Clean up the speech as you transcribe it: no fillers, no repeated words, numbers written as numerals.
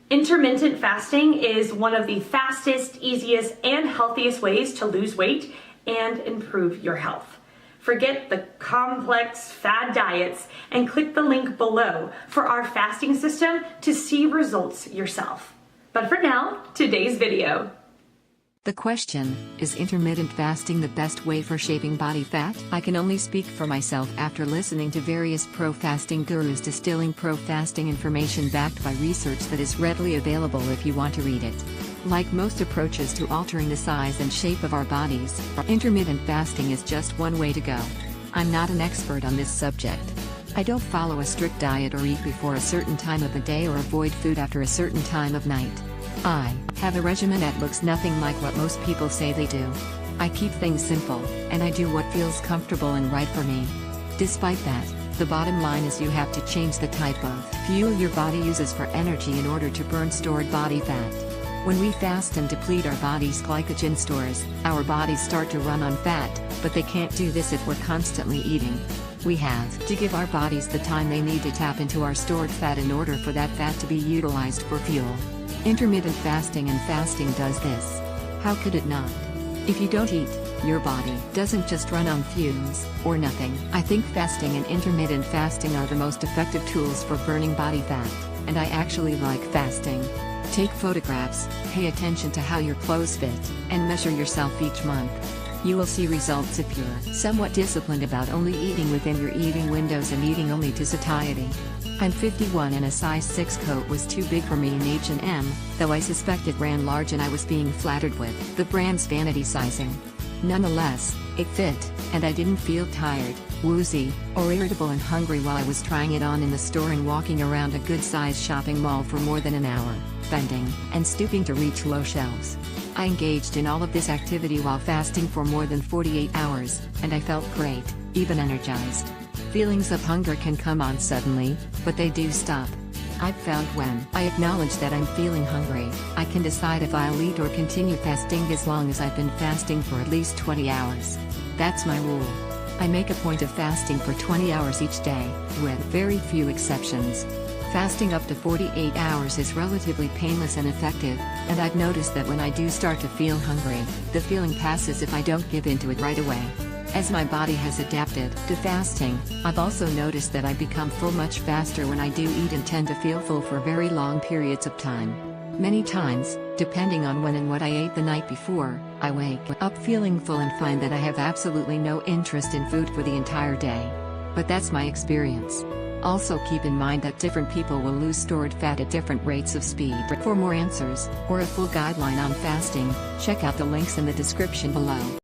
Intermittent fasting is one of the fastest, easiest, and healthiest ways to lose weight and improve your health. Forget the complex fad diets and click the link below for our fasting system to see results yourself. But for now, today's video. The question, is intermittent fasting the best way for shaving body fat? I can only speak for myself after listening to various pro-fasting gurus distilling pro-fasting information backed by research that is readily available if you want to read it. Like most approaches to altering the size and shape of our bodies, intermittent fasting is just one way to go. I'm not an expert on this subject. I don't follow a strict diet or eat before a certain time of the day or avoid food after a certain time of night. I have a regimen that looks nothing like what most people say they do. I keep things simple, and I do what feels comfortable and right for me. Despite that, the bottom line is you have to change the type of fuel your body uses for energy in order to burn stored body fat. When we fast and deplete our body's glycogen stores, our bodies start to run on fat, but they can't do this if we're constantly eating. We have to give our bodies the time they need to tap into our stored fat in order for that fat to be utilized for fuel. Intermittent fasting and fasting does this. How could it not? If you don't eat, your body doesn't just run on fumes, or nothing. I think fasting and intermittent fasting are the most effective tools for burning body fat, and I actually like fasting. Take photographs, pay attention to how your clothes fit, and measure yourself each month. You will see results if you're somewhat disciplined about only eating within your eating windows and eating only to satiety. I'm 51 and a size 6 coat was too big for me in H&M, though I suspect it ran large and I was being flattered with the brand's vanity sizing. Nonetheless, it fit, and I didn't feel tired, woozy, or irritable and hungry while I was trying it on in the store and walking around a good-sized shopping mall for more than an hour, bending and stooping to reach low shelves. I engaged in all of this activity while fasting for more than 48 hours, and I felt great, even energized. Feelings of hunger can come on suddenly, but they do stop. I've found when I acknowledge that I'm feeling hungry, I can decide if I'll eat or continue fasting as long as I've been fasting for at least 20 hours. That's my rule. I make a point of fasting for 20 hours each day, with very few exceptions. Fasting up to 48 hours is relatively painless and effective, and I've noticed that when I do start to feel hungry, the feeling passes if I don't give in to it right away. As my body has adapted to fasting, I've also noticed that I become full much faster when I do eat and tend to feel full for very long periods of time. Many times, depending on when and what I ate the night before, I wake up feeling full and find that I have absolutely no interest in food for the entire day. But that's my experience. Also keep in mind that different people will lose stored fat at different rates of speed. For more answers, or a full guideline on fasting, check out the links in the description below.